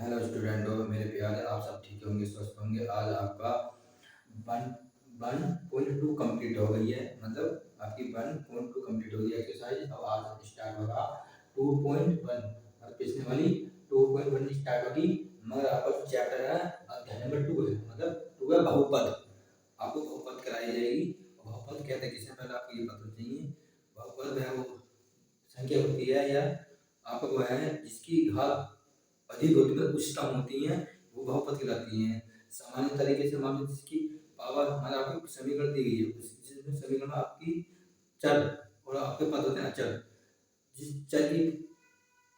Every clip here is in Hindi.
हेलो स्टूडेंटों, मेरे प्यारे, आप सब ठीक होंगे, स्वस्थ होंगे। आज आपका वन 1.2 कंप्लीट हो गई है, मतलब आपकी 1.2 कंप्लीट हो गई है एक्सरसाइज। अब आज स्टार्ट होगा 2.1। और पिछले वाली 2.1 स्टार्ट होगी, मगर आपका जो चैप्टर है अध्याय नंबर 2 है, मतलब 2 है बहुपद। आपको बहुपद कराई जाएगी। बहुपद कहते हैं किसे, पहले आपको ये पता चाहिए। बहुपद है वो संख्या होती है, या आपको वो है जिसकी घात अधिक होती है, उच्चतम होती हैं, वो बहुपद कहलाती हैं। सामान्य तरीके से मान लो जिसकी पावर, मतलब आपको समीकरण दी गई है, जिसमें समीकरण में आपकी चर और आपके पद होते हैं अचर। जिस चर की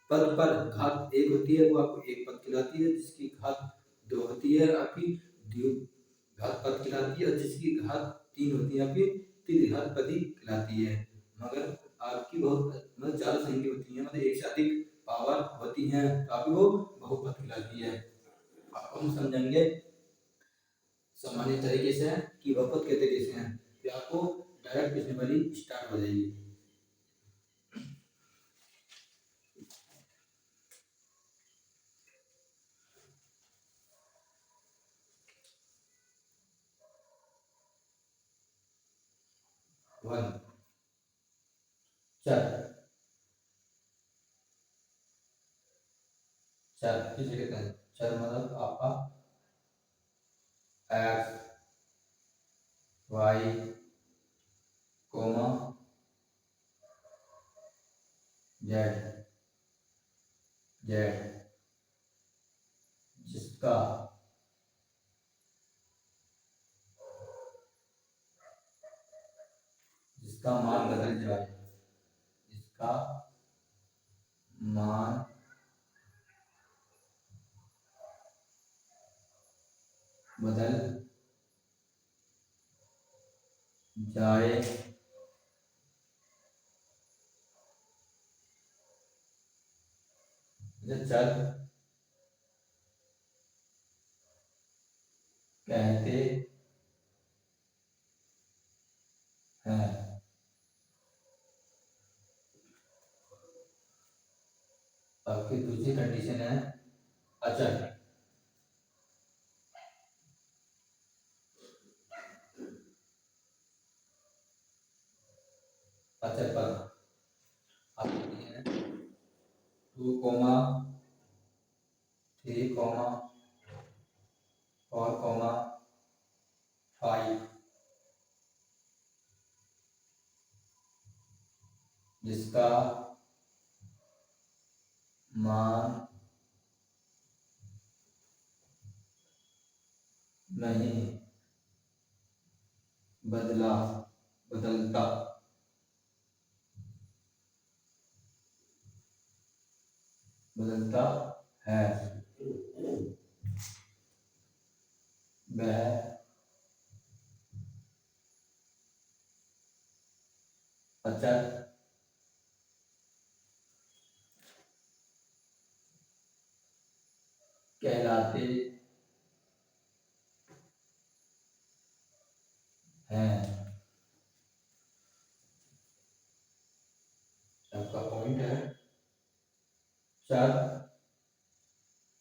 पद पर घात एक होती है वो आपको एक पद कहलाती है, जिसकी घात दो होती है आपकी द्विघात पद कहलाती है, और जिसकी घात तीन होती है आपकी त्रिघात पदी कहलाती है। मगर आपकी बहुत मतलब ज्यादा संख्या होती है, मतलब एक से अधिक पावर होती है, तो आपकी वो बहुपद कहलाती है। अब हम समझेंगे सामान्य तरीके से कि बहुपद कहते कैसे हैं, फिर आपको डायरेक्ट पिछले वाली स्टार्ट हो जाएगी। वन चर चर किसे कहते हैं? चर मतलब आपका x y comma z z जिसका जिसका मान बदल जाए, जिसका मान बदल जाए, चर कहते हैं। आपकी दूसरी कंडीशन है अचर। अचर पर आपकी 2, 3, 4, 5 जिसका मान नहीं बदला बदलता बदलता है, वह अचर कहलाते हैं। आपका पॉइंट है चर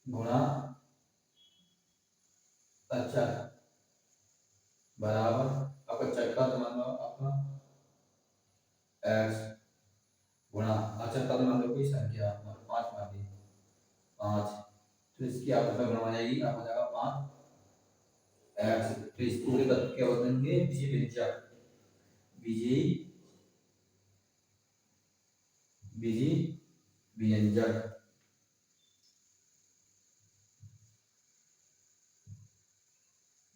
गुणा अचर बराबर आपका चर का तो मान लो आपका एक्स गुणा अचर का तो मान लो कोई संख्या, मान लो 5 मान ली 5, तो इसकी आप मतलब गुणा हो जाएगी, आप हो जाएगा 5 एक्स। तो इस पूरे तत्व के बदलेंगे बीजीय व्यंजक, बीजीय बीजीय व्यंजक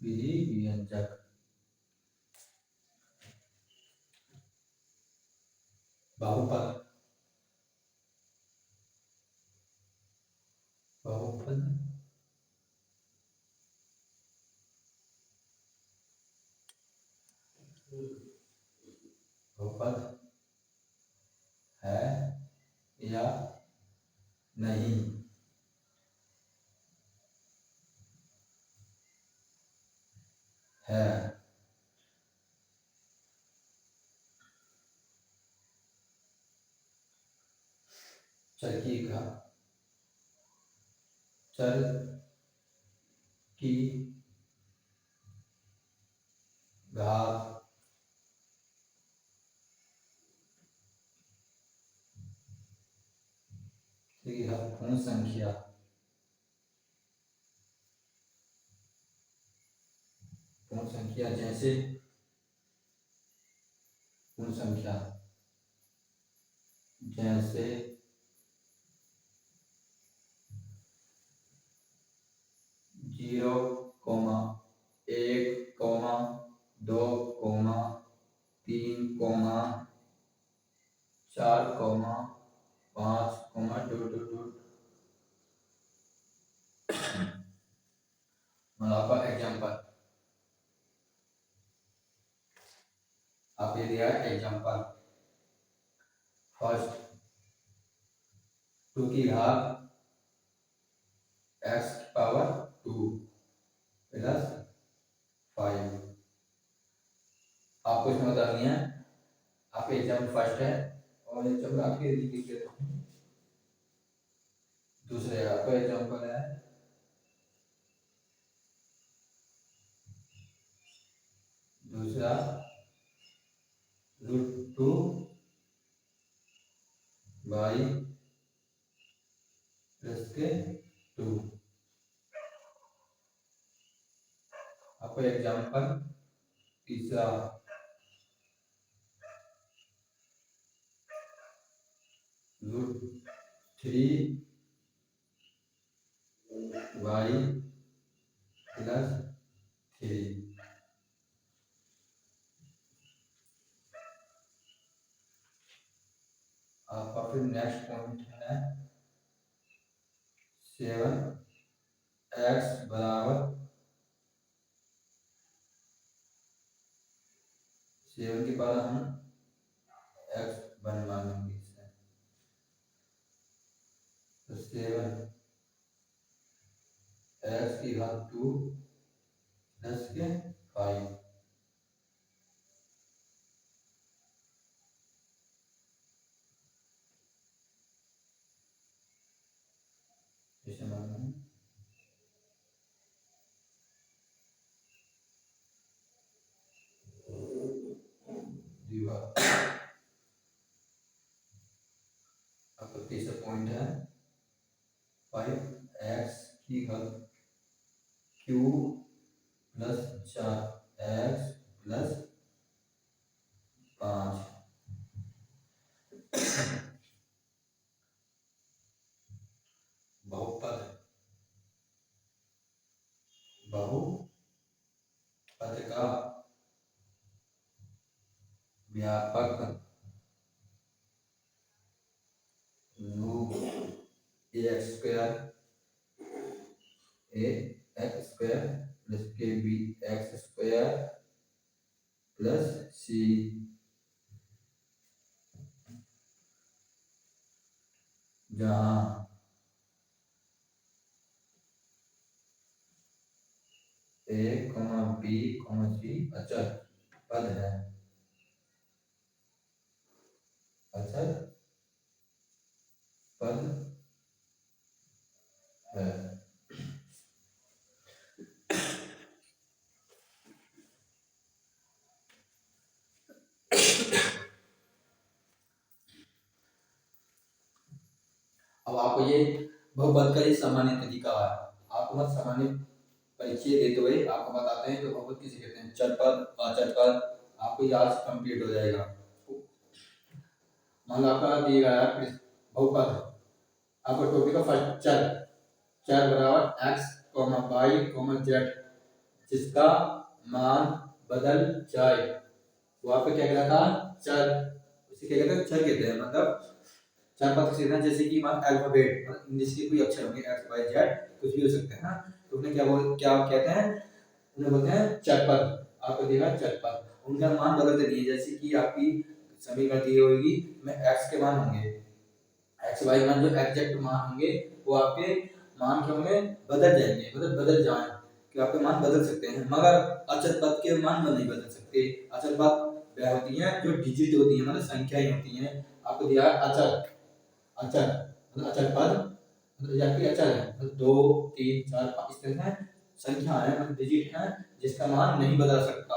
बीजीय व्यंजक बहुपद बहुपद बहुपद है या नहीं है। चर की घात चर की घात पूर्ण संख्या जैसे पूर्ण संख्या जैसे 0, 1, 2, 3, 4, 5, मतलब आपका एग्जाम्पल आप ये दिया एग्जाम्पल फर्स्ट 2 की घात x की पावर 2 प्लस 5। आपको इसमें बतानी है आपके एग्जाम्पल फर्स्ट है और एग्जाम्पल आपके दूसरे आपका एग्जाम्पल है दूसरा √2 बाई प्लस के 2। आपका एग्जाम्पल तीसरा √3 बाई प्लस 3। आपका फिर नेक्स्ट पॉइंट है 7x बराबर 7 के बाद हम x बनवा लेंगे इससे तो 7x की घात 2 प्लस के 5। आपका तीसरा पॉइंट है 5x की घात q प्लस 4x प्लस 5। बहुपद का व्यापक रूप ax स्क्वायर प्लस के बी एक्स स्क्वायर प्लस सी जहाँ a, b, c अचर पद है अचर पद है। अब आपको ये बहुपद का ये सामान्य तरीका है। आपको मत सामान्य परिचय देते हुए आपको बताते हैं तो बहुपद किसे कहते हैं, चर पद अचर पद। आपको याद कंप्लीट हो जाएगा। मान लो आपका दिया गया है बहुपद, आपको टॉपिक का फर्स्ट चर बराबर x, y, z जिसका मान बदल जाए वो आपका क्या कहलाता है, चर। उसे क्या कहते हैं, चर कहते हैं। मतलब चार पद सीखना जैसे कि मान अल्फाबेट मतलब इंग्लिश के कोई अक्षर होंगे x y z कुछ भी हो सकते हैं ना, तो उन्हें क्या कहते हैं, उन्हें बोलते हैं चर पद। आपको दिया चर पद, उनका मान बदलते नहीं है। जैसे कि आपकी समीकरण दी होगी में x के मान होंगे, x y मान जो एग्जैक्ट मान होंगे वो आपके मान के होंगे बदल जाएंगे, मतलब बदल जाए कि आपके मान बदल सकते हैं, मगर अचर पद के मान नहीं बदल सकते। अचर पद वह होती हैं जो डिजिट होती हैं, मतलब संख्याएं होती हैं। आपको दिया अचर अचर मतलब अचर पद मतलब ये आपकी अचल है, मतलब 2 3 4 5 इस तरह से संख्या है, मतलब डिजिट है जिसका मान नहीं बदल सकता,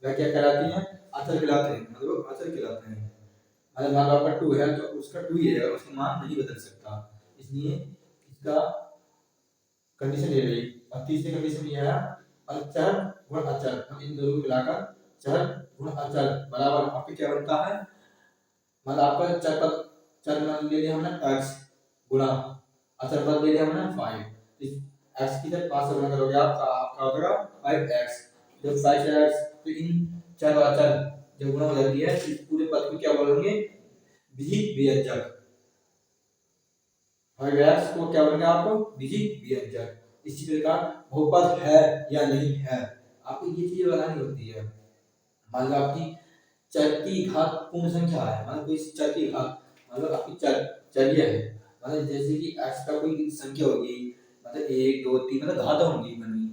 वह क्या कहलाती है? अचल कहलाते हैं, मतलब अचल कहलाते हैं। मतलब मान लो आपका 2 है तो उसका 2 ही रहेगा, उसका मान नहीं बदल सकता, इसलिए इसका कंडीशन ये रही। और तीसरी कंडीशन ये है अचर गुण अचर, हम इन दोनों को मिलाकर चर गुण अचर बराबर आपके क्या बनता है? मतलब आपका चर पद, चर मान ले लिया हमने x गुणा अचर पद ले लिया हमने 5, इस x की जब 5 से गुणा करोगे आपका आपका हो जाएगा 5x, जब 5x तो इन चर और अचर जब गुणा हो जाती है तो इस पूरे पद को क्या बोलेंगे? विभाजक। 5x को क्या बोलेंगे आपको? विभाजक। इसी प्रकार बहुपद है या नहीं है, आपको ये चीज बतानी होती है। मान लो आपकी चर की घात पूर्ण संख्या है, मतलब कोई चर की घात, मतलब आपकी चर है, मतलब जैसे कि x का कोई संख्या होगी, मतलब 1 2 3 मतलब घात होंगी बनी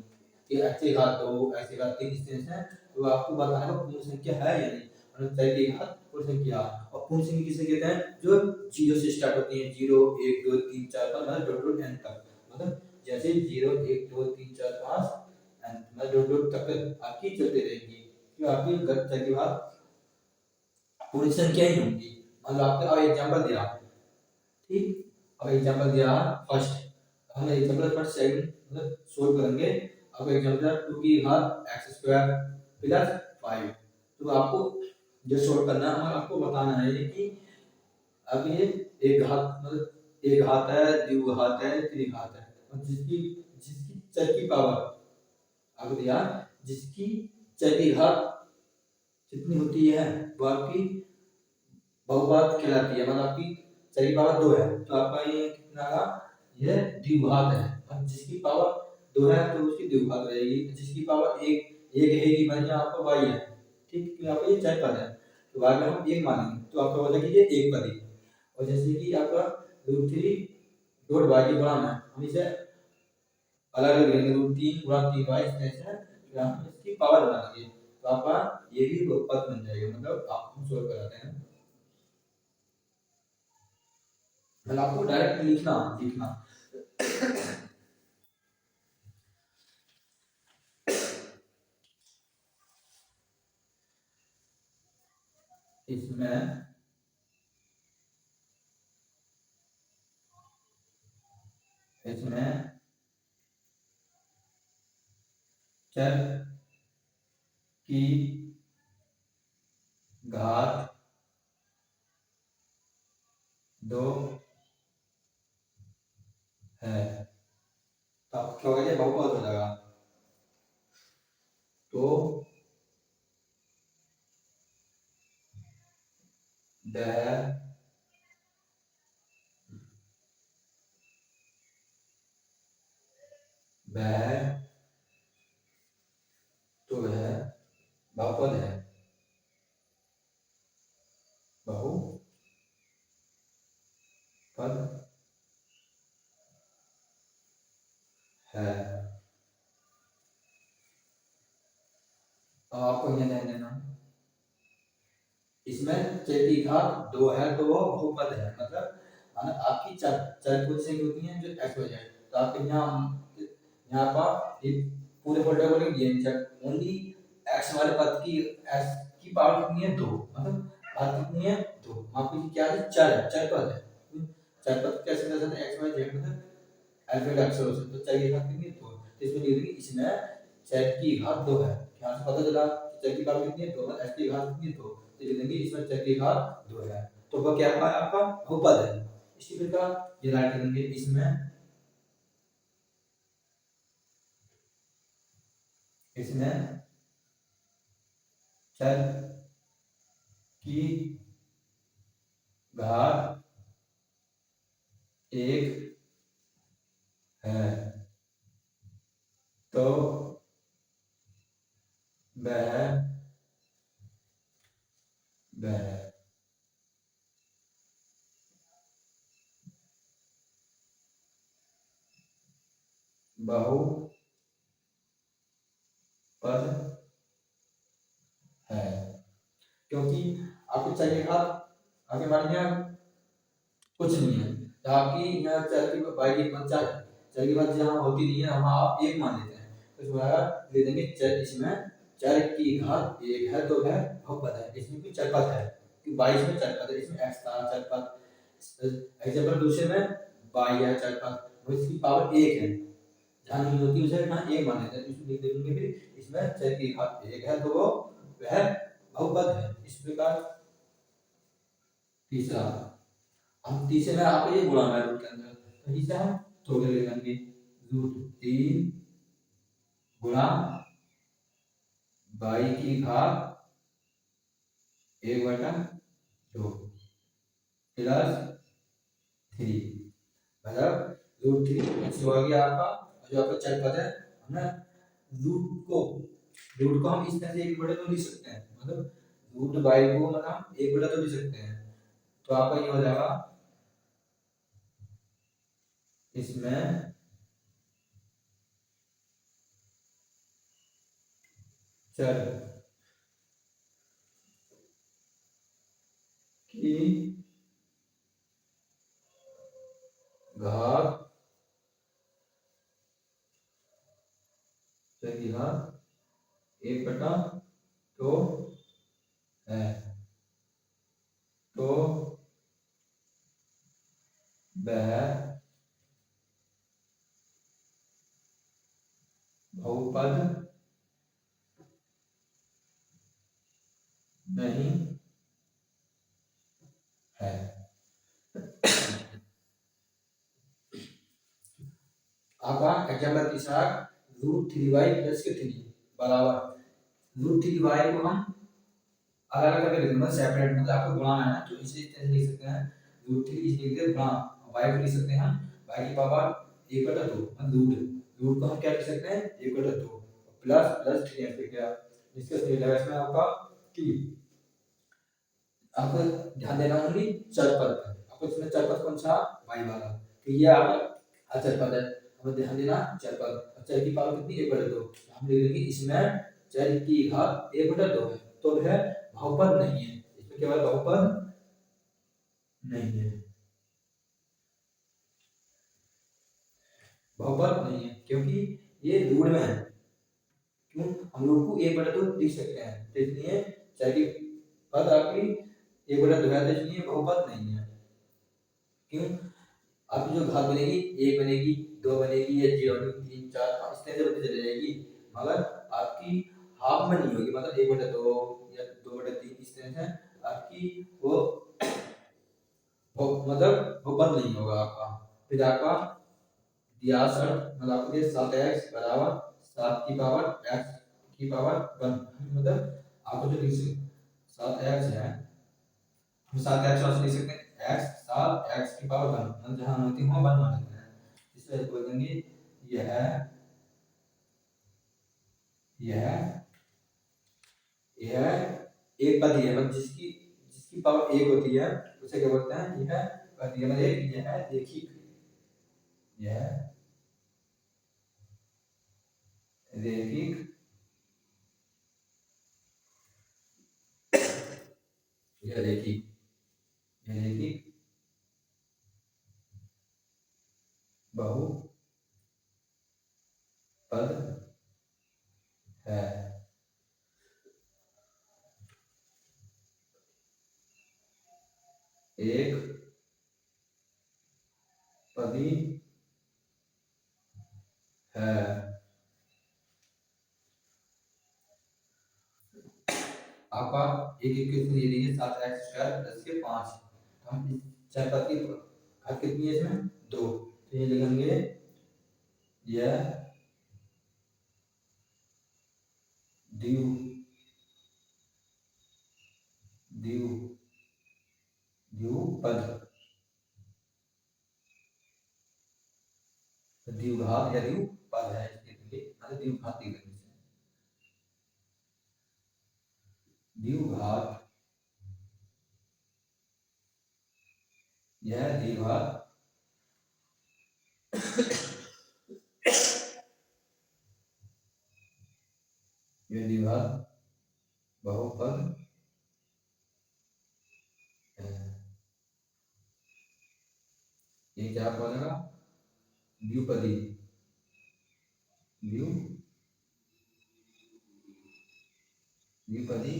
कि x की घात 2 x की घात 3 इस तरह से, तो आपको बताना है पूर्ण संख्या है या नहीं, मतलब चर की घात पूर्ण संख्या। और पूर्ण संख्या किसे कहते हैं? जो 0 से स्टार्ट होती है, 0 1 2 3 4 5 मतलब डॉट डॉट n तक, मतलब जैसे 0 1 2 3 4 5 n मतलब डॉट डॉट तक आपकी चलते रहेंगी, तो आपकी चर की घात पूरी संख्या ही होंगी। मान लो आपने अब एग्जांपल दिया, ठीक, अब एग्जांपल दिया फर्स्ट, हम एग्जांपल फर्स्ट सेकंड मतलब सोल्व करेंगे। अब एग्जांपल 2 की घात x स्क्वायर प्लस 5, तो आपको जो सोल्व करना है और आपको बताना है कि अब ये एक घात मतलब एक घात है, द्विघात है, त्रिघात है, और जिसकी जिसकी चर की पावर आपको दिया, जिसकी चर की घात कितनी होती है वो आपकी बहुघात कहलाती है, मतलब आपकी चर की पावर 2 है तो आपका ये कितना का ये द्विघात है, और जिसकी पावर 2 है तो उसकी द्विघात रहेगी, जिसकी पावर 1 1 रहेगी मतलब यहाँ आपका y है, ठीक, तो आपका ये चर पद है तो y में हम 1 मानेंगे तो आपका हो जाएगा ये एक पद ही। और जैसे कि आपका √3 डॉट y के गुणा में हम इसे अलग अलग करेंगे, √3 गुणा 3y इस तरह से फिर हम इसकी पावर बना देंगे, तो आपका ये भी बहुपद बन जाएगा, मतलब आप हम सोल्व कराते हैं। मतलब आपको डायरेक्ट लिखना लिखना इसमें इसमें चर की घात 2 है, तो आप क्या होगा, ये बहुपद हो जाएगा, तो वह वह तो वह बहुपद है, बहुपद है। अब आपको ये ध्यान देना, इसमें चर की घात 2 है तो वो बहुपद है, मतलब माना आपकी चर चर कुछ से होती हैं जो x हो जाए, तो आपके यहाँ पर ये पूरे फोल्डर को लिख दिया चर ओनली x वाले पद की x की पावर कितनी है 2, मतलब घात कितनी है 2, आपकी क्या है चर है, चर पद है, चर पद कैसे कर सकते हैं x y z मतलब अल्फाबेट अक्षरों से, तो चर की घात कितनी है 2, तो इसमें लिख देंगे इसमें चर की घात 2 है, यहाँ से पता चला कि चर की पावर कितनी है 2, x की घात कितनी है 2, तो लिख देंगे इसमें चर की घात 2 है, तो वह क्या है आपका बहुपद है। इसी प्रकार ये राइट करेंगे इसमें इसमें चर की घात 1 है तो वह वह बहुपद है, क्योंकि आपको चर की घात आगे मान लिया कुछ नहीं है, तो आपकी यहाँ चर की बाई की मत चर की बात जहाँ होती नहीं है हम आप एक मान लेते हैं, तो तुम्हारा ले देंगे चर, इसमें चर की घात एक है तो है बहुपद है, इसमें भी चरपद है कि 22 में चरपद है, इसमें x था चरपद। एग्जांपल दूसरे में y है चरपद, वो इसकी पावर एक है, जहाँ नहीं होती उसे यहाँ एक मान लेते हैं, इसमें लिख देंगे फिर इसमें चर की घात एक है तो वो वह बहुपद है। इस प्रकार तीसरा, हम तीसरे में आप ये गुणा है रूट के अंदर, तो इसे हम थोड़े ले लेंगे, रूट 3 गुणा बाई की घात 1/2 प्लस 3, मतलब रूट 3 हो गया आपका, जो आपका चर पद है हमने रूट को हम इस तरह से 1/2 तो लिख सकते हैं, मतलब रूट बाई को मतलब हम 1/2 तो लिख सकते हैं, तो आपका ये हो जाएगा इसमें चर की घात चर की घात 1/2 है, तो वह बहुपद नहीं है। आपका एग्जाम्पल तीसरा, रूट 3y प्लस के 3 बराबर, रूट 3y को हम अलग अलग करके लिख दूंगा सेपरेट, मतलब आपको गुणा है तो इसे इस तरह से लिख सकते हैं, रूट 3 इसे लिख दे गुणा y को लिख सकते हैं हम y की पावर 1/2, मतलब रूट को हम क्या लिख सकते हैं 1/2 प्लस प्लस 3 ऐसे क्या, इसका सही लगा इसमें आपका कि आपको ध्यान देना होगी चर पद पर, आपको इसमें चर पद कौन सा y वाला, तो ये आपका अचर पद है, हमें ध्यान देना चर पद, चर की पावर कितनी 1/2, हम लिख देंगे इसमें चर की घात 1/2 है तो वह बहुपद नहीं है, इसमें केवल बहुपद नहीं है, बहुपद नहीं है क्योंकि ये रूट में है, क्यों हम लोग को 1/2 लिख सकते हैं, तो इसलिए चर की पद आपकी 1/2 है, तो इसलिए बहुपद नहीं है। क्यों, आपकी जो घात बनेगी 1 बनेगी 2 बनेगी या 0 3 4 5 इस तरह से बढ़ती चली जाएगी, मगर आपकी हाफ में नहीं होगी, मतलब 1/2 या 2/3 इस तरह से आपकी वो मतलब वो बंद नहीं होगा आपका। फिर आपका दिया शर्त, मतलब आपको दिया 7x बराबर 7 की पावर x की पावर 1, मतलब आपको जो लिख 7x है, हम 7x और लिख सकते हैं x 7x की पावर 1, मतलब जहां होती है 1 मान लेते हैं, इसलिए बोल देंगे यह यह यह एक पद ही है, मतलब जिसकी जिसकी पावर 1 होती है उसे क्या बोलते हैं, यह पद है, मतलब यह देखिए यह रैखिक यह रैखिक यह रैखिक बहुपद है। एक पदी है। आपका एक इक्वेशन ये लीजिए 7x² प्लस के 5, हम इस चार पद की घात कितनी है इसमें 2, तो ये लिखेंगे यह द्विव द्विव द्विपद द्विघात या द्विपद है, इसके लिए मतलब द्विघात लिख देंगे इसे, द्विघात यह द्विघात यह द्विघात बहुपद है। ये क्या बनेगा, द्विपदी, द्विपदी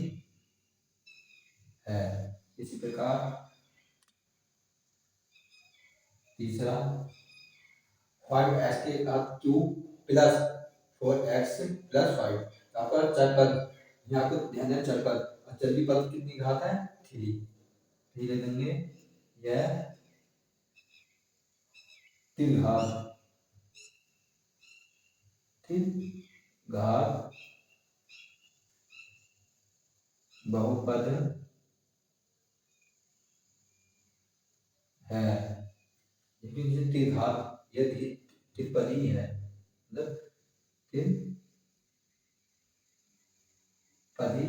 है। इसी प्रकार तीसरा 5x के घात क्यू प्लस 4x प्लस 5, आपका चर पद, यहाँ आपको ध्यान देना चर पद, और चर की पद कितनी घात है 3 ले देंगे, यह 3 घात, 3 घात बहुपद है, लेकिन 3 घात ये त्रिपदी है, मतलब 3 पदी।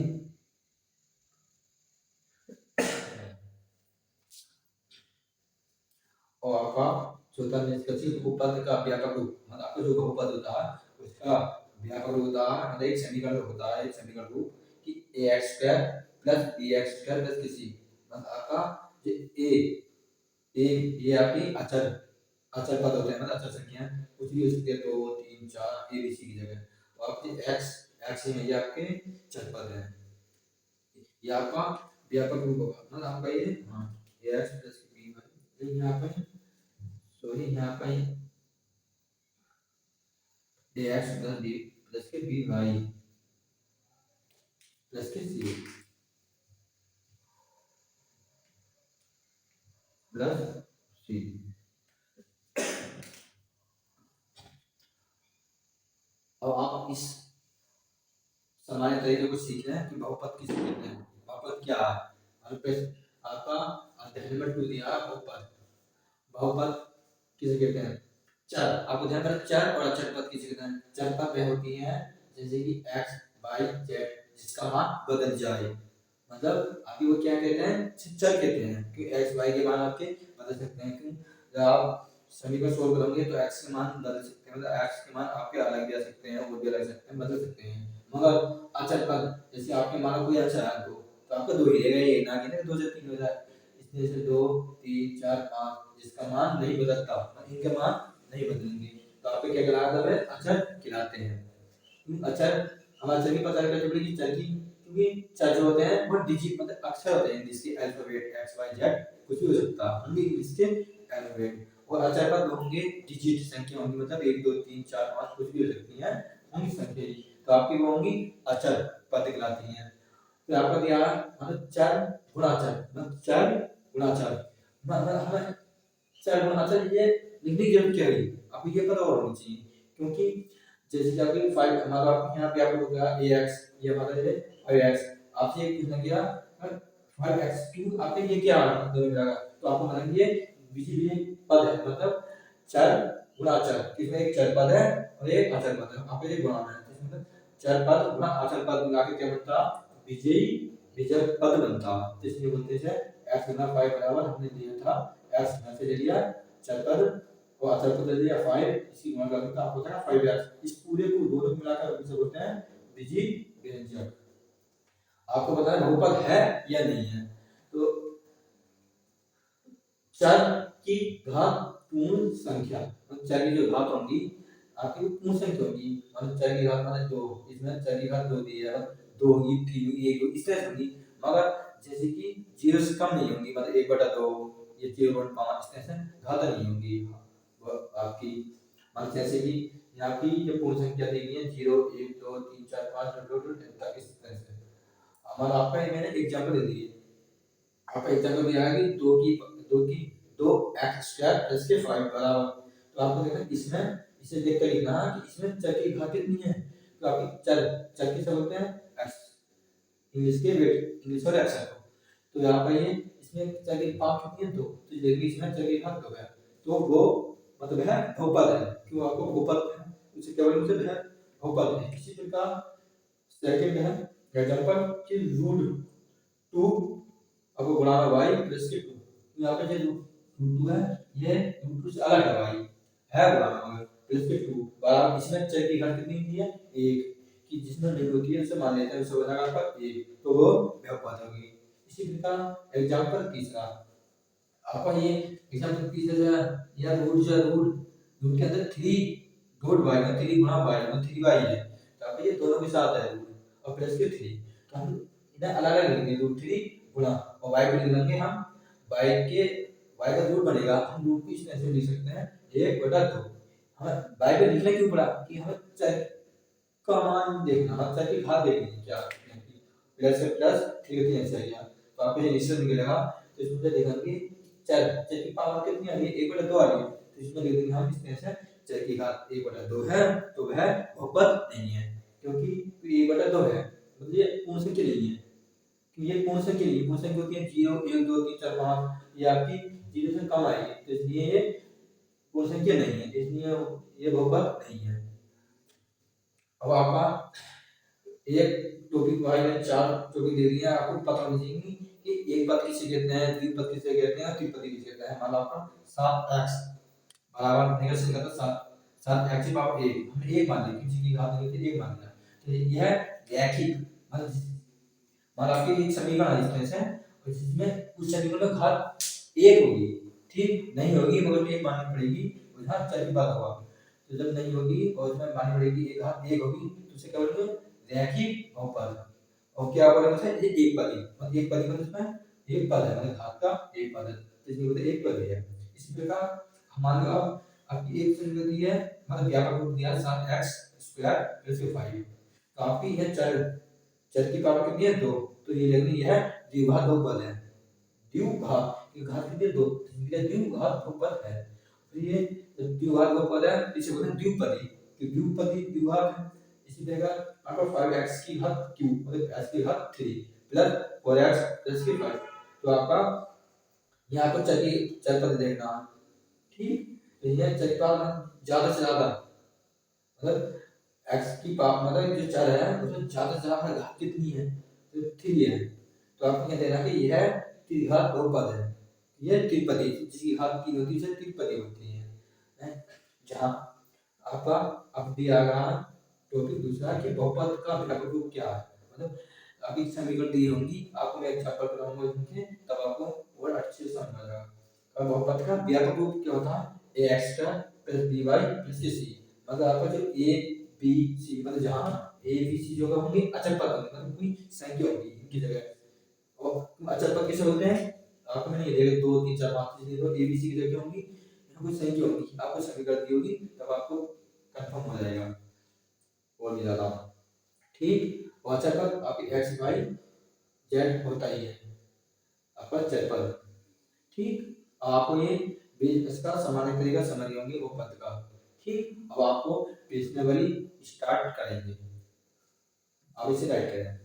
और आपका चौथा निष्कर्षित बहुपद का व्यापक रूप, मतलब आपका जो बहुपद होता है उसका व्यापक रूप होता है, मतलब एक समीकरण होता है, एक समीकरण रूप कि ax square plus bx square plus किसी, मतलब आपका ए ये आपकी अचर अचर पद होते हैं, मतलब अचर संख्या कुछ भी हो सकती है, 2 3 4 ए बी सी की जगह, तो आपके एक्स में ये आपके चर पद है, ये आपका व्यापक रूप होगा, मतलब आपका ये हाँ एक्स प्लस बी वाई, यहाँ पे सॉरी यहाँ पे एक्स प्लस बी प्लस के बी वाई प्लस के सी प्लस सी। अब आप इस सामान्य तरीके को सीख रहे हैं कि बहुपद किसे कहते हैं, बहुपद क्या है, आपका अध्याय नंबर 2 दिया बहुपद, बहुपद किसे कहते हैं, चर, आपको ध्यान रखना चर और अचर पद किसे कहते हैं, चर पद वह होती है जैसे कि x y z जिसका मान बदल जाए, मतलब आपकी वो क्या कहते हैं, चर कहते हैं, कि x y के मान आपके बदल सकते हैं, क्यों जब आप समीकरण सोल्व करोगे तो x के मान बदल सकते हैं, मतलब x के मान आपके अलग भी आ सकते हैं और भी अलग सकते हैं, बदल सकते हैं, मगर अचर पद जैसे आपके मान कोई अचर है तो आपका 2 ही रहेगा, ये ना कि 2 से 3 हो जाए, इसलिए से 2 3 4 5 जिसका मान नहीं बदलता, इनके मान नहीं बदलेंगे, तो आपके क्या कहलाता है, अचर कहलाते हैं। अचर हम अचर की पता कर चुके कि चर की, क्योंकि चर जो होते हैं वो डिजिट मतलब अक्षर होते हैं, जिसके अल्फाबेट एक्स वाई जेड कुछ भी हो सकता है, होंगे इसके अल्फाबेट, और अचर पद होंगे डिजिट संख्या होंगी, मतलब 1 2 3 4 5 कुछ भी हो सकती है, होंगी संख्या, तो आपकी वो होंगी अचर पद कहलाती हैं। तो आपका दिया मतलब चर गुणा चर, मतलब चर गुणा चर, मतलब हमें चर गुणा चर ये लिखने की जरूरत क्या है, आपको ये पता होना चाहिए, क्योंकि जैसे कि आपकी 5 हमारा यहाँ पे आपको हो गया ax, ये हमारा है 5x, आपसे एक पूछना किया 5x2 आपके ये क्या आ रहा है मिलेगा, तो आपको मानेंगे ये बीजीय पद है, मतलब चर गुणा चर, इसमें एक चर पद है और एक अचर पद है, आपको ये गुणा है, मतलब चर पद गुणा अचर पद मिला के क्या बनता, विजयी विजय पद बनता, इसलिए बोलते हैं x गुना 5 बराबर हमने लिया था x में से ले लिया चर पद और अचर पद ले लिया 5, इसकी गुणा करने का आपको होता है 5x, इस पूरे को दोनों को मिलाकर इसे बोलते हैं विजयी व्यंजक। आपको पता है बहुपद है या नहीं है, तो चर की घात पूर्ण संख्या, चर की जो घात होंगी आपकी पूर्ण संख्या होगी, मतलब चर की घात मतलब 2, इसमें चर की घात 2 दी है, 2 होगी 3 होगी 1 होगी इस तरह से होगी, मगर जैसे कि 0 से कम नहीं होंगी, मतलब 1/2 ये 0.5 इस तरह से घात नहीं होंगी, वो आपकी मतलब जैसे कि यहाँ की जो पूर्ण संख्या दी गई है 0 1 2 3 4 5 तक इस तरह से, हमारा आपका मैंने एग्जांपल दे दिए, आपका एग्जांपल दिया है कि 2 एक्स स्क्वायर प्लस के 5 बराबर, तो आपको देखना इसमें इसे देखकर लिखना है कि इसमें चर की घात कितनी है, तो आपकी चर चर किसे बोलते हैं एक्स, इंग्लिश के वेट इंग्लिश और एक्स को, तो यहाँ पर ये इसमें चर की घात कितनी है 2, तो देखिए इसमें चर की घात 2 है, तो वो मतलब है बहुपद है, क्यों आपको बहुपद है उसे क्या बोलेंगे है बहुपद है। इसी प्रकार सेकंड है एग्जांपल कि √2 अब गुणा में y प्लस के 2, तो यहाँ पे जो √2 है ये √2 से अलग है गुणा में प्लस के 2 बराबर, इसमें चर की घात कितनी दी है 1, कि जिसमें लिमिट होती है उसे मान लेते हैं, उसे बनेगा आपका 1, तो वो बहुपद होगी। इसी प्रकार एग्जांपल तीसरा आपका ये एग्जाम्पल पीछे या रूट के अंदर थ्री डॉट वाई में थ्री गुणा वाई में थ्री वाई है, तो आपका ये दोनों के साथ है रूट और प्लस के थ्री, तो हम इन्हें अलग अलग लिखेंगे रूट थ्री गुणा और वाई को लिख लेंगे हम वाई का रूट बनेगा, हम रूट को इस तरह से लिख सकते हैं 1/2। हमें वाई पे लिखना क्यों पड़ा कि हमें चर का मान देखना, हमें चर की घात देखनी है क्या, प्लस से प्लस थ्री का 3 ऐसा गया, तो आपको ये निश्चित मिलेगा। तो इसमें से देखेंगे चर चर की पावर कितनी आ रही है 1/2 आ रही है, तो इसमें लिख देंगे हम इस तरह से चर की घात 1/2 है, तो वह बहुपद नहीं है, क्योंकि 1/2 है मतलब ये पूर्ण संख्या नहीं है, कि ये पूर्ण संख्या नहीं है, पूर्ण संख्या होती है 0 1 2 3 4 5, ये आपकी 0 से कम आएगी, तो इसलिए ये पूर्ण संख्या नहीं है, इसलिए ये बहुपद नहीं है। अब आपका एक टॉपिक भाई ने 4 टॉपिक दे दिया, आपको पता होनी चाहिए कि एक पद किसे कहते हैं, द्विपद किसे कहते हैं और त्रिपदी किसे कहते हैं। मान लो आपका 7x बराबर निकल का तो 7x की पावर 1 हमने 1 मान लिया, किसी की घात नहीं थी 1 मान लिया, तो यह रैखिक मतलब मान आपके एक समीकरण है इस तरह से, और जिसमें उस समीकरण में घात 1 होगी, ठीक नहीं होगी मगर 1 माननी पड़ेगी, और यहाँ चर की बात होगा, तो जब नहीं होगी और उसमें माननी पड़ेगी एक घात 1 होगी, तो उसे क्या बोलेंगे रैखिक बहुपद। और क्या बोलेंगे उसे ये एक पदी, मतलब एक पदी मतलब इसमें एक पद है, मतलब घात का एक पद है, तो इसलिए बोलते एक पद है। इसी प्रकार मान लो आपकी एक संगति है, मतलब व्यापक रूप दिया 7x² + 5, तो आपकी यह चर चर की पावर कितनी है 2, तो ये लगनी है द्विघात बहुपद है, द्विघात की घात कितनी है 2, इसलिए द्विघात बहुपद है। तो ये द्विघात बहुपद है, इसे बोलते हैं द्विपदी, कि द्विपदी द्विघात है। इसी तरह आपका 5x की घात q मतलब x की घात 3 प्लस 4x प्लस के 5, तो आपका यहाँ पर चर पद देखना, ठीक, तो यह चर का ज्यादा से ज्यादा मतलब x की पावर मतलब जो चर है उसमें ज्यादा से ज्यादा घात कितनी है, तो 3 है, तो आपको क्या देना कि यह त्रिघात बहुपद है, यह त्रिपदी जिसकी घात 3 होती है त्रिपदी होती है। जहाँ आपका अब दिया गया टॉपिक दूसरा कि बहुपद का व्यापक रूप क्या है, मतलब अभी समीकरण दी होंगी, आपको मैं एग्जांपल कराऊंगा इनके, तब आपको और अच्छे से समझ आ जाएगा। अब बहुपद का व्यापक रूप क्या होता है ax + by + c, मतलब आपका जो a b c मतलब जहाँ a b c जो होंगे अचल पद होंगे, मतलब कोई संख्या होगी इनकी जगह, और अचल पद किसे बोलते हैं, आपको मैंने ये देखा 2 3 4 5 इसलिए तो a b c की जगह होंगी, यहाँ कोई संख्या होगी, आपको समीकरण दी होगी, तब आपको कंफर्म हो जाएगा और भी ज्यादा, ठीक। और अचल पद आपकी x y z होता ही है आपका अचल पद, ठीक। अब आपको ये इसका सामान्य तरीका समझ गए होंगे वो पद का, ठीक। अब आपको प्रश्नावली स्टार्ट करेंगे, आप इसे राइट करें।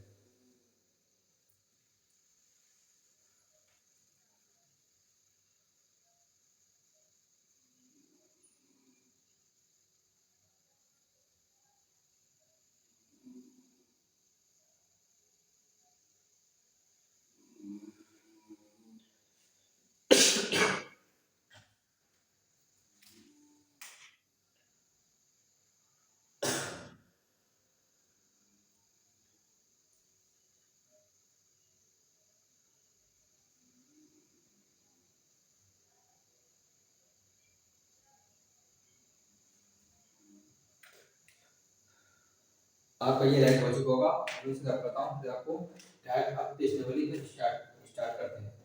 आपका ये राइट हो चुका होगा, अभी इसे कर करता हूँ, फिर आपको डायरेक्ट आप प्रश्नावली स्टार्ट स्टार्ट करते हैं।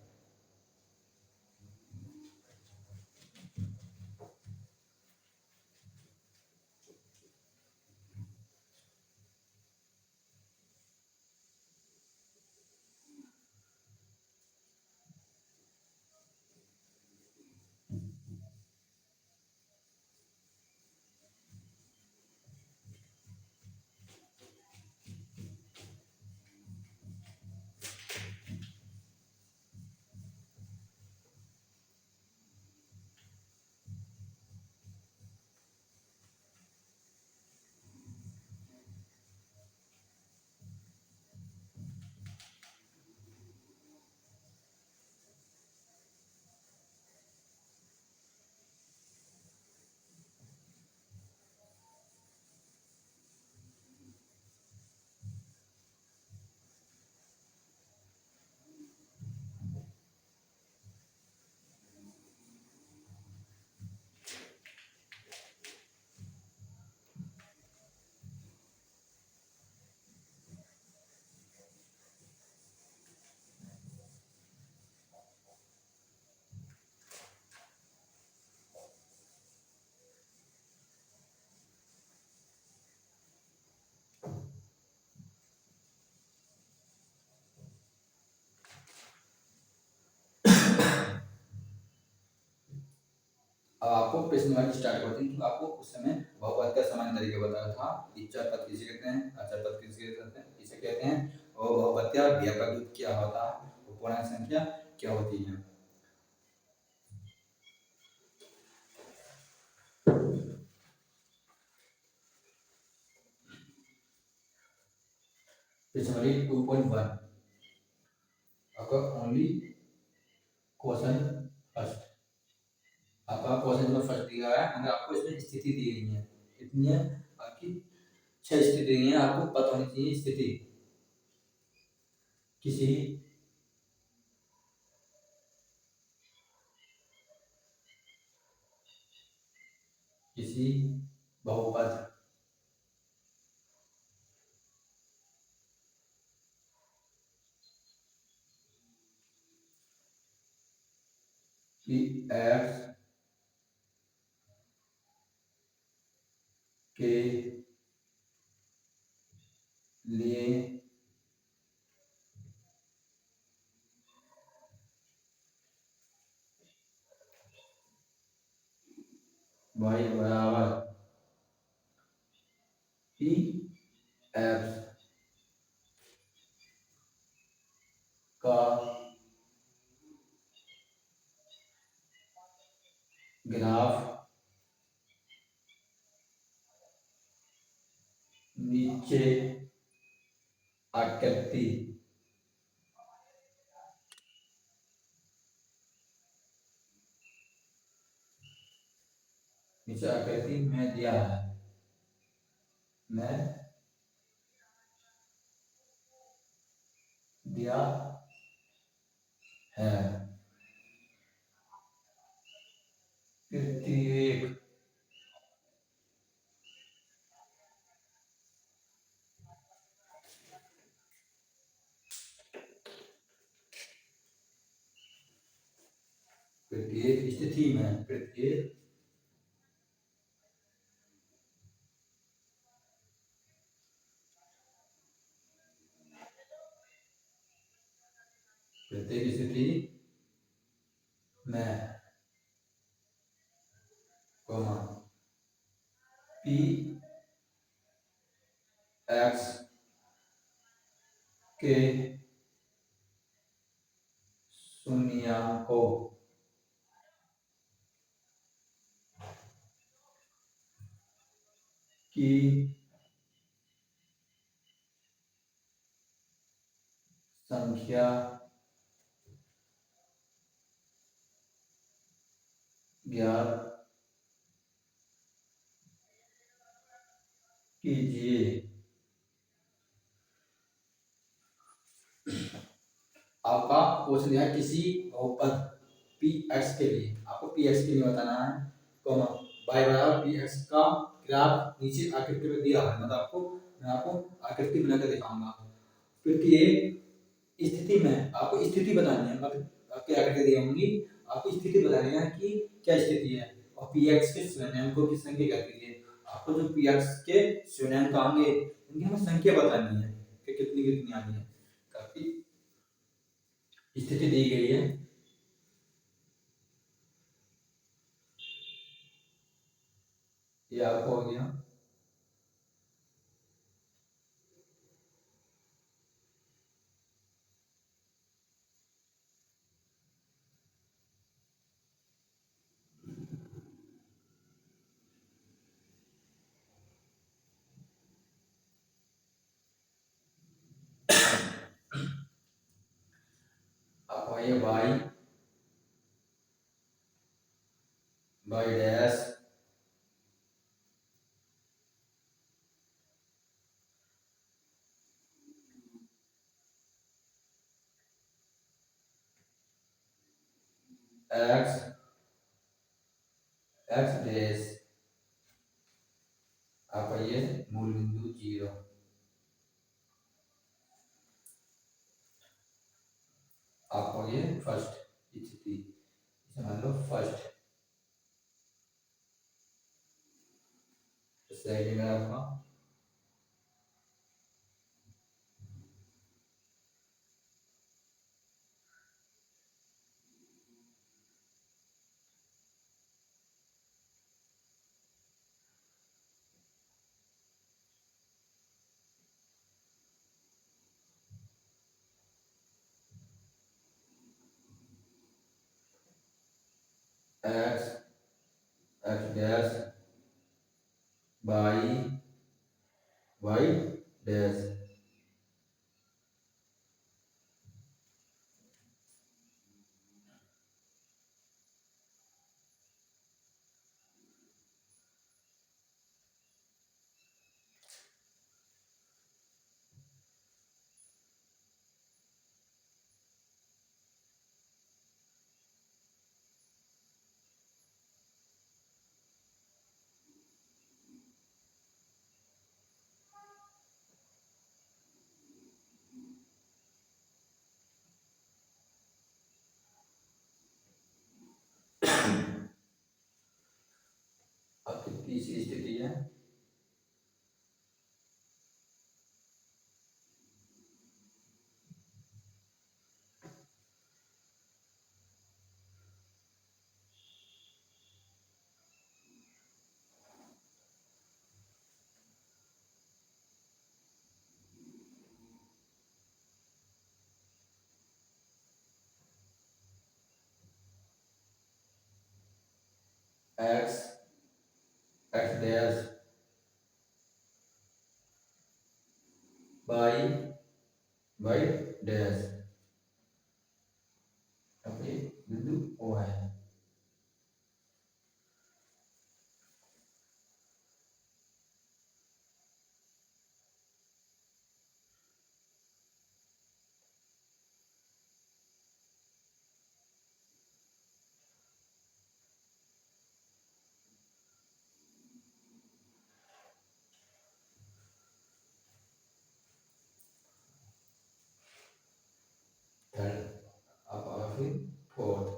अब आपको प्रश्न वाली स्टार्ट करते हैं, क्योंकि आपको उस समय बहुपद का सामान्य तरीके बताया था कि चर पद किसे कहते हैं, अचर पद किसे कहते हैं, इसे कहते हैं, और बहुपद या व्यापक क्या होता है, और पूर्णांक संख्या क्या होती है। प्रश्न 2.1 आपका ओनली क्वेश्चन फर्स्ट, आपका क्वेश्चन में फर्स्ट दिया है, अगर आपको इसमें स्थिति दी गई है, कितनी है आपकी 6 स्थिति दी है, आपको पता होनी चाहिए स्थिति किसी किसी बहुपद की एक्स के लिए y बराबर पी एक्स का ग्राफ नीचे आकृति नीचे आकृति में दिया है, में दिया है, प्रत्येक प्रत्येक स्थिति में प्रत्येक प्रत्येक स्थिति में कोमा पी एक्स के शून्यकों की संख्या ज्ञात कीजिए। आपका क्वेश्चन है किसी बहुपद पी एक्स के लिए, आपको पी एक्स के लिए बताना है, कॉमा y बराबर पी एक्स का ग्राफ नीचे आकृति में दिया है, मतलब आपको मैं आपको आकृति बनाकर दिखाऊंगा। प्रत्येक स्थिति में आपको स्थिति बतानी है, मतलब आपकी आकृति दी होंगी, आपको स्थिति बतानी है कि क्या स्थिति है, और पी एक्स के स्वयंको की संख्या क्या कीजिए, आपको जो पी एक्स के स्वयंक आएंगे उनकी हमें संख्या बतानी है कि कितनी कितनी आनी है। काफी स्थिति दी गई है, ये आपको हो गया। आपको ये y dash x x dash आपका ये मूल बिंदु 0, आपको ये फर्स्ट स्थिति समझ लो, फर्स्ट सेकंड है आपका x x dash y y dash. आपकी तीसरी स्थिति है x x dash y y dash. अब ये बिंदु ओ है। थर्ड अब फिर fourth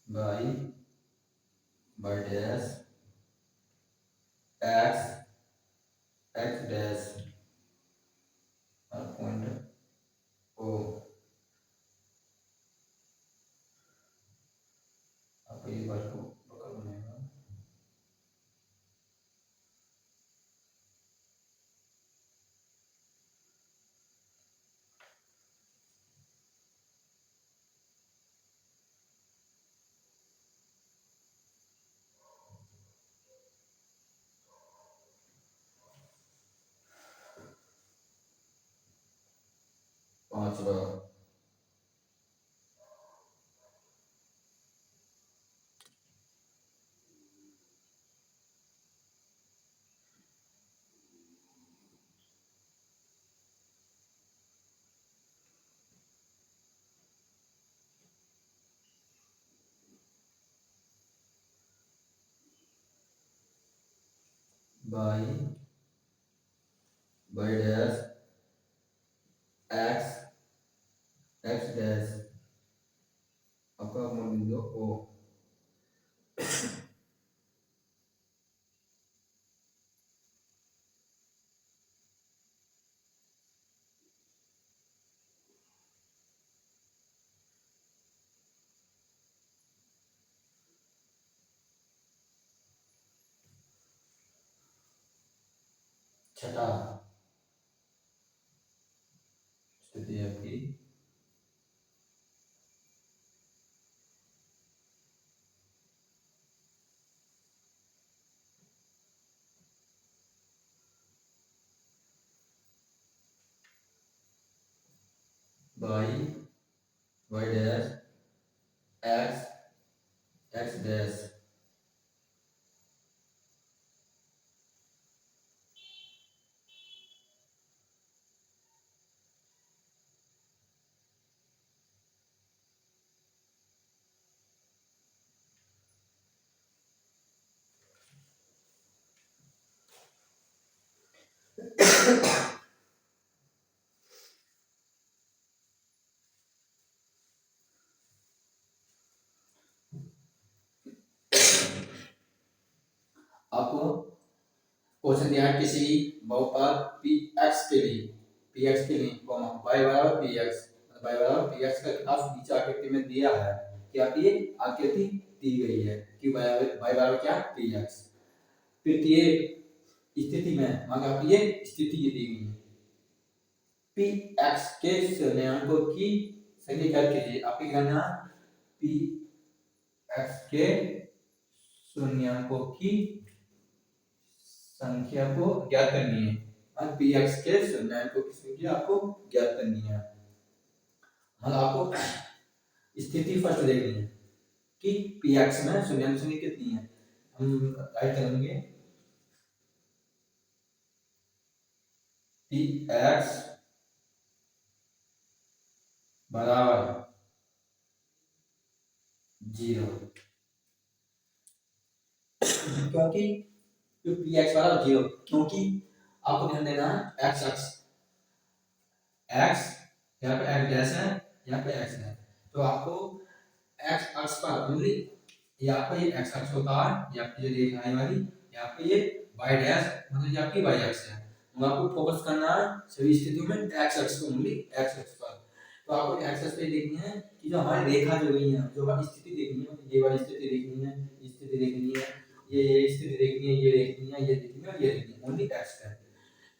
y y dash x x dash और पॉइंट ओ। आपको ये बात को पकड़ बनेगा। पांचवा y y dash x x dash आपका मूल बिंदु ओ। छठा स्थिति है आपकी y y dash x x dash. आपको क्वेश्चन दिया है किसी बहुपद पी एक्स के लिए, कॉमा वाई बराबर पी एक्स, वाई बराबर पी एक्स का ग्राफ नीचे आकृति में दिया है कि आप ये आकृति दी गई है कि वाई बराबर क्या पी एक्स। फिर ये स्थिति में मान आप ये स्थिति ये दी गई है पी एक्स के शून्याङ्कों की संख्या ज्ञात कीजिए। आपकी गणना पी एक्स के शून्याङ्कों की संख्या को ज्ञात करनी है और पी एक्स के शून्याङ्कों की संख्या आपको ज्ञात करनी है। मतलब आपको स्थिति फर्स्ट देखनी है कि पी एक्स में शून्याङ्क संख्या कितनी है। हम राइट करेंगे पी एक्स बराबर 0, क्योंकि पी एक्स बराबर 0 क्योंकि आपको ध्यान देना है एक्स एक्स एक्स यहाँ पे एक्स डैश है, यहाँ पे एक्स है, तो आपको एक्स अक्ष पर ओनली यहाँ पे ये एक्स अक्ष होता है, यहाँ पे जो रेखा है वाली यहाँ पे ये वाई डैश मतलब ये आपकी वाई अक्ष है। तो आपको फोकस करना है सभी स्थितियों में एक्स अक्ष को ओनली एक्स अक्ष पर। तो आपको एक्स अक्ष पे देखनी है कि जो हमारी रेखा जो गई है जो हमारी स्थिति देखनी है, ये वाली स्थिति देखनी है, स्थिति देखनी है, ये स्थिति देखनी है, ये देखनी है, ये देखनी है और ये देखनी है ओनली एक्स है।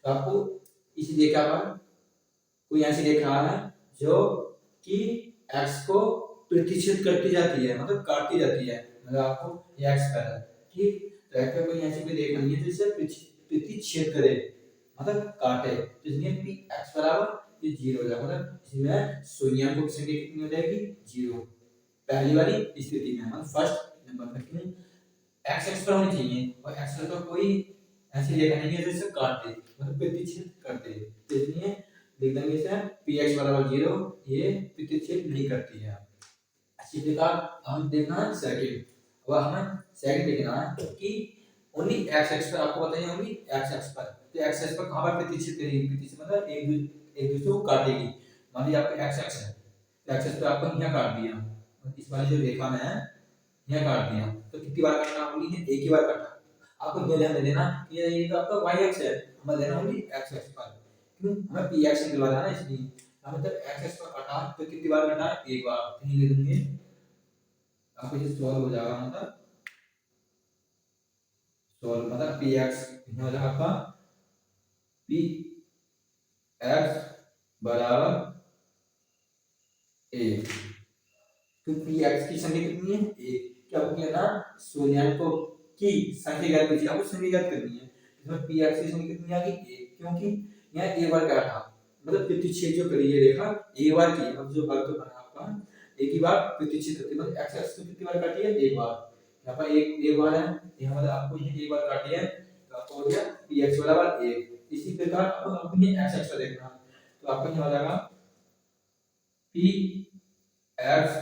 तो आपको इसी रेखा पर कोई ऐसी रेखा है जो कि x को प्रतिच्छेद करती जाती है मतलब काटती जाती है, मतलब आपको ये x पर है ठीक, तो x पर कोई ऐसी कोई रेखा नहीं है जो इसे प्रतिच्छेद करे मतलब काटे, तो इसलिए p x बराबर ये 0 हो जाएगा। मतलब इसमें शून्याङ्कों की संख्या कितनी हो जाएगी 0 पहली वाली स्थिति में, मतलब फर्स्ट नंबर पर x x पर होनी चाहिए और x पर कोई ऐसी रेखा नहीं है जो इसे काट दे मतलब प्रतिच्छेद कर दे, तो इसलिए लिख देंगे इसे px बराबर 0 ये प्रतिच्छेद नहीं करती है। इसी प्रकार हम देखना है सेकंड, अब हमें सेकंड देखना है कि ओनली x x पर आपको बताइए ओनली x x पर, तो x x पर कहां पर प्रतिच्छेद करेगी, प्रतिच्छेद मतलब एक दूसरे को काटेगी। मान लीजिए आपका x x है तो x x पे आपको यहां काट दिया, इस वाली जो रेखा में है यहां काट दिया, तो कितनी बार काटना ओनली है एक ही बार काटा। आपको ये ध्यान देना ये तो आपका y x है, हमें लेना ओनली x x पर, क्यों हमें पी एक्स निकलवाना है ना इसलिए हमें जब एक्स एक्स पर काटा तो कितनी बार काटा एक बार, तो ये ले लेंगे आपको ये सॉल्व हो जाएगा मतलब सॉल्व मतलब पी एक्स ये हो जाएगा आपका पी एक्स बराबर ए, तो पी एक्स की संख्या कितनी है एक, क्या आपको लेना शून्याङ्कों की संख्या ज्ञात कीजिए, आपको संख्या ज्ञात करनी है। इसमें पी एक्स की संख्या कितनी आ गई एक, क्योंकि यहाँ ए बार काटा मतलब प्रतिच्छेद जो करी है रेखा एक बार की, अब जो वर्ग बना आपका एक ही बार प्रतिच्छेद करती है, मतलब एक्स एक्स को कितनी बार काटी है एक बार, यहाँ पर एक बार है यहाँ मतलब आपको ये एक बार काटी है तो आपको हो गया पी एक्स बराबर 1। इसी प्रकार अब आपको ये एक्स एक्स का देखना है तो आपको यहाँ हो जाएगा पी एक्स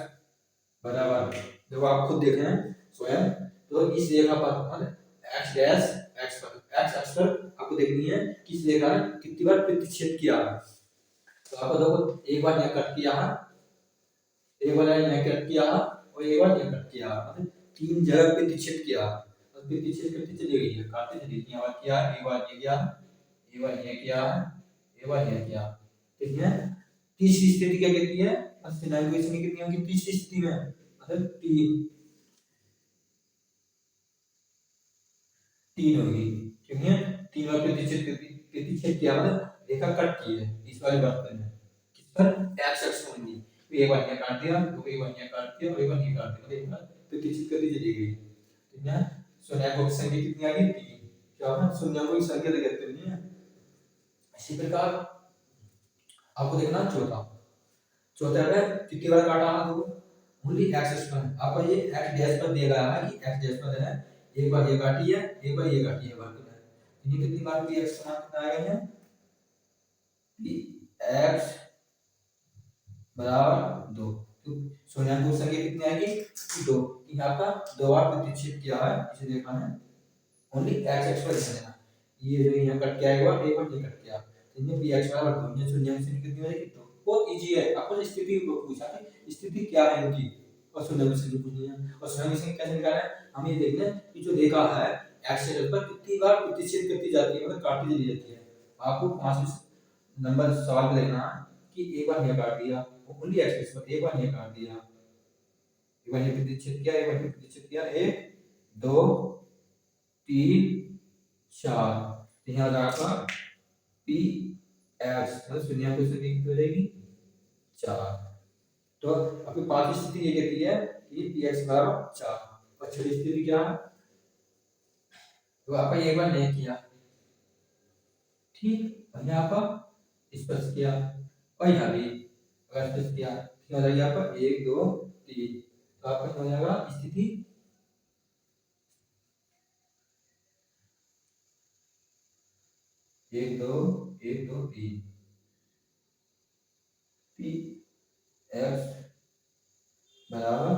बराबर, जब आप खुद देखें स्वयं तो इस रेखा पर मतलब एक्स डैश एक्स पर एक्स एक्स पर आपको देखनी है कि इस रेखा ने कितनी बार प्रतिच्छेद किया है। तो आपको देखो एक बार यहाँ कट किया है, एक बार यहाँ कट किया है और एक बार यहाँ कट किया है, मतलब तीन जगह प्रतिच्छेद किया है, तो प्रतिच्छेद करती चली गई है काटते चली गई, बार किया एक बार ये किया एक बार ये किया एक बार ये किया, ठीक है। तीसरी स्थिति क्या कहती है अस्थिनाइजेशन कितनी होगी तीसरी स्थिति में मतलब तीन होगी, ठीक है। तीन बार प्रतिच्छेद किया मतलब रेखा कट की है इस वाले बर्तन में किस पर एक्स एक्स होंगी, तो एक बार यहाँ काट दिया तो एक बार यहाँ काट दिया और एक बार यहाँ काट दिया, एक बार प्रतिच्छेद कर दी चली गई, ठीक है। शून्याङ्कों की संख्या कितनी आ गई तीन, क्या होगा शून्याङ्कों की संख्या तो कहते नहीं है। इसी प्रकार आपको देखना चौथा, चौथे में कितनी बार काटा है तो ओनली एक्स एक्स पर, आपको ये एक्स डैश पर दिया गया है कि एक्स डैश पर है एक बार ये काटी है एक बार ये काटी है वर्ग में, ये कितनी बार पी एक्स का मान कितना आया है पी एक्स बराबर 2, तो शून्याङ्कों की संख्या कितनी आएगी 2, यहाँ का दो बार प्रतिच्छेद किया है इसे देखा है ओनली एक्स एक्स पर ध्यान देना, ये जो यहाँ कट किया एक बार ये कट किया, तो इनमें पी एक्स बराबर 2 ये शून्याङ्क की संख्या कितनी हो जाएगी 2, बहुत इजी है। आपको स्थिति पूछा कि स्थिति क्या है इनकी और शून्याङ्क की संख्या पूछनी है और शून्याङ्क की संख्या कैसे निकालना है, हम ये देखना है कि जो रेखा है एक्स एक्सिस पर कितनी बार प्रतिच्छेद करती जाती है, मतलब काटी चली जाती है। आपको 5 नंबर सवाल में देखना कि एक बार यह काट दिया, ओनली एक्स एक्सिस पर एक बार यह काट दिया, एक बार यह प्रतिच्छेद किया, एक बार यह प्रतिच्छेद किया, 1 2 3 4, तो यहाँ आपका पी एक्स मतलब शून्य को स्थिति कितनी हो जाएगी 4। तो आपकी पांचवी स्थिति ये कहती है कि पी एक्स बराबर 4, और छठी स्थिति क्या है, तो आपका एक बार नहीं किया, ठीक, और यहाँ पर स्पर्श किया, और यहाँ भी अगर स्पर्श किया हो जाएगा आपका 1 2 3, तो आपका हो जाएगा स्थिति 1 2 1 2 3, पी एक्स बराबर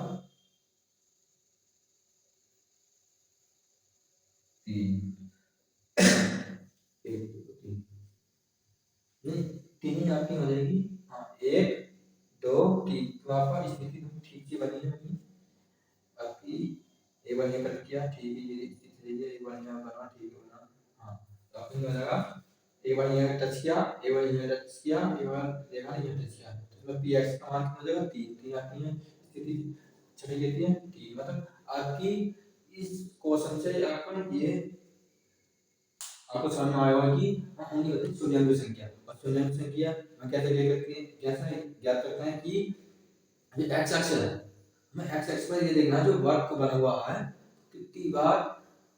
3, 1 2 3, नहीं 3 ही आपकी हो जाएगी, हाँ 1 2 3, तो आपका स्थिति ठीक से बनी है आपकी, एक बार ये कट किया, ठीक है ये स्थिति है, एक बार यहाँ करना, ठीक है ना, हाँ, तो आपको हो जाएगा, एक बार ये टच किया, एक बार ये टच किया, एक बार देखा ये टच किया, तो मतलब पी एक्स का मान कितना हो जाएगा 3, 3 आती है स्थिति, छठी कहती है 3, मतलब आपकी इस क्वेश्चन से आपको ये आपको समझ में आएगा कि ओनली होती है शून्य संख्या, और शून्य संख्या हम कैसे ज्ञात करते हैं कि ये एक्स एक्स है, मैं एक्स एक्स पर ये देखना जो वर्ग बना हुआ है कितनी बार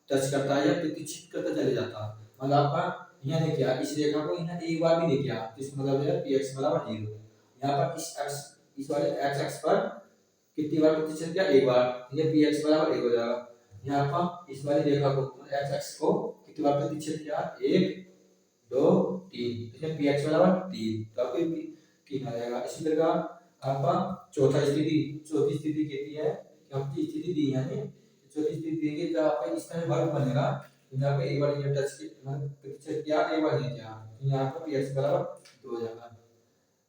टच करता है या प्रतिच्छेद करता चले जाता है, मतलब आपका यहाँ ने किया इस रेखा को यहाँ एक बार भी नहीं किया, इसका मतलब है पी एक्स बराबर 0, यहाँ पर इस एक्स इस वाले एक्स एक्स पर कितनी बार प्रतिच्छेद किया, एक बार, ये पी एक्स बराबर 1 हो जाएगा, यहाँ पर इस वाली रेखा को एक्स एक्स को कितनी बार प्रतिच्छेद किया, 1 2 3, इसमें पी एक्स बराबर 3, तो आपको 3 आ जाएगा। इसी प्रकार आपका चौथी स्थिति कहती है कि आपकी स्थिति दी है, चौथी स्थिति दी है जब आपका इस तरह वर्ग बनेगा, यहाँ पे एक बार ये टच प्रतिच्छेद किया, एक बार ये किया, तो यहाँ पर पी एक्स बराबर 2 हो जाएगा।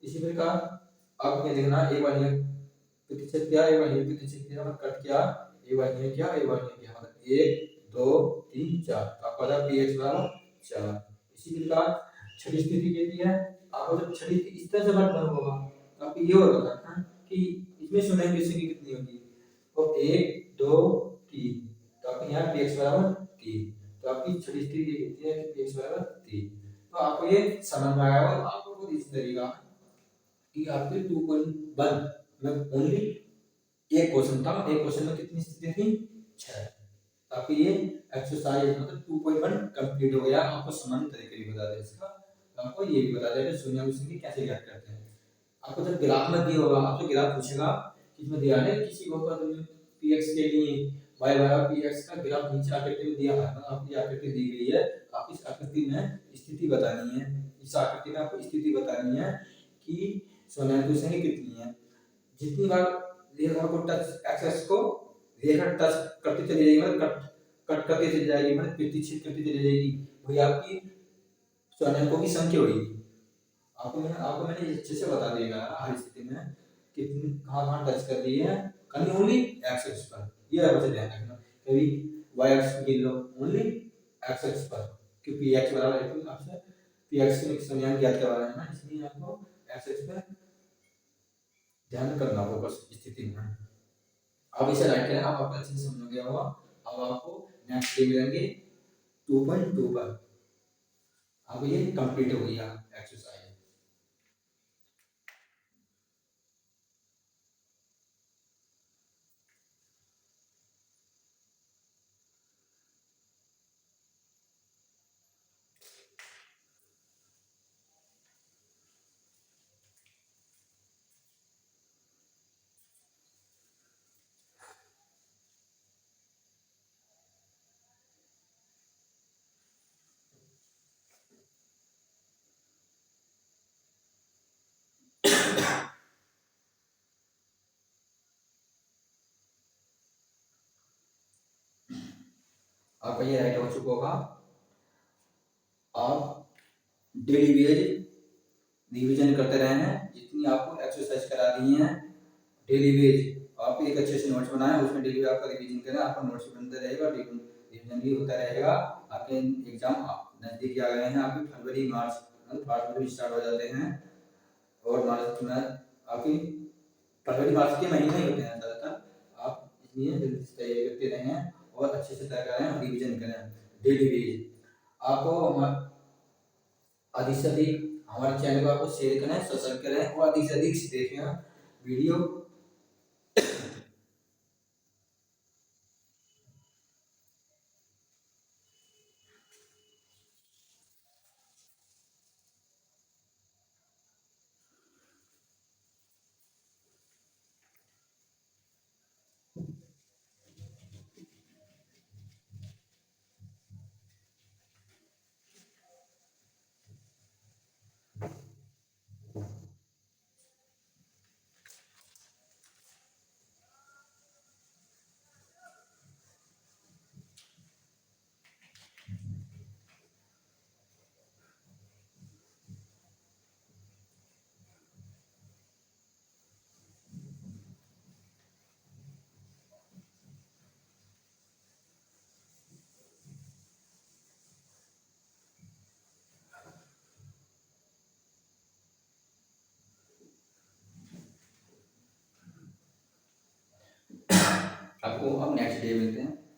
इसी प्रकार आप ये देखना, एक बार ये प्रतिच्छेद किया, एक बार ये प्रतिच्छेद किया, मतलब कट किया, एक बार ये किया, एक बार ये किया, मतलब 1 2 3 4, तो आपका था पी एक्स बराबर 4। इसी प्रकार छठी स्थिति कहती है आपको जब छठी इस तरह से वर्ग बना होगा तो आपको ये होगा कि इसमें शून्य की संख्या कितनी होगी, तो 1 2 3, तो आपके यहाँ पी एक्स बराबर 3, तो आपकी छठी स्थिति ये कहती है कि पी एक्स बराबर 3, तो आपको ये समझ में आया होगा। आपको इस तरीका कि आपके 2.1 में ओनली एक क्वेश्चन था, एक क्वेश्चन में कितनी स्थिति थी 6, तो आपकी ये एक्सरसाइज मतलब 2.1 कंप्लीट हो गया। आपको सामान्य तरीके भी बता दें इसका, तो आपको ये भी बता दें कि शून्य की संख्या कैसे ज्ञात करते हैं। आपको जब ग्राफ में दिया होगा, आपसे ग्राफ पूछेगा किसमें दिया है, किसी को पी एक्स के लिए y बराबर पी एक्स का ग्राफ नीचे आकृति में दिया है, मतलब आपकी आकृति दी गई है, आप इस आकृति में स्थिति बतानी है, इस आकृति में आपको स्थिति बतानी है कि शून्य की संख्या कितनी है, जितनी बार रेखा को टच एक्सेस को रेखा टच करती चली जाएगी, मतलब कट करती चली जाएगी, मतलब प्रतिच्छेद करती चली जाएगी, वही आपकी स्वयंकों की संख्या होगी। आपको मैंने अच्छे से बता देगा हर स्थिति में कितनी कहाँ टच कर रही है, कभी ओनली एक्स एक्स पर, ये आपको ध्यान रखना, कभी वाई एक्स गिन लो, ओनली एक्स एक्स पर, क्योंकि एक्स बराबर है, आपसे पी एक्स की संज्ञान ज्ञात करवाना है ना, इसलिए आपको एक्स एक्स पर ध्यान करना होगा स्थिति में। अब इसे राइट करें, आप आपको अच्छे से समझ गया होगा। अब आपको नेक्स्ट डे मिलेंगे 2.2 पर। अब ये कंप्लीट हो गया एक्सरसाइज। आपका ये राइट हो चुका होगा। आप डेली वेज रिवीजन करते रहे हैं, जितनी आपको एक्सरसाइज करा दी है डेली वेज, आप एक अच्छे से नोट्स बनाएं, उसमें डेली आपका रिवीजन करें, आपका नोट्स बनते रहेगा, रिवीजन भी होता रहेगा। आपके एग्जाम नजदीक आ गए हैं, आपके फरवरी मार्च मतलब फरवरी स्टार्ट हो जाते हैं और मार्च में आपकी फरवरी मार्च के महीने ही होते हैं ज़्यादातर। आप इसलिए जल्दी से तैयारी करते रहें और अच्छे से तैयार करें और रिवीजन करें डेली बेस। आपको अधिक से अधिक हमारे चैनल को आपको शेयर करें, सब्सक्राइब करें और अधिक से अधिक देखें वीडियो। आपको अब नेक्स्ट डे मिलते हैं।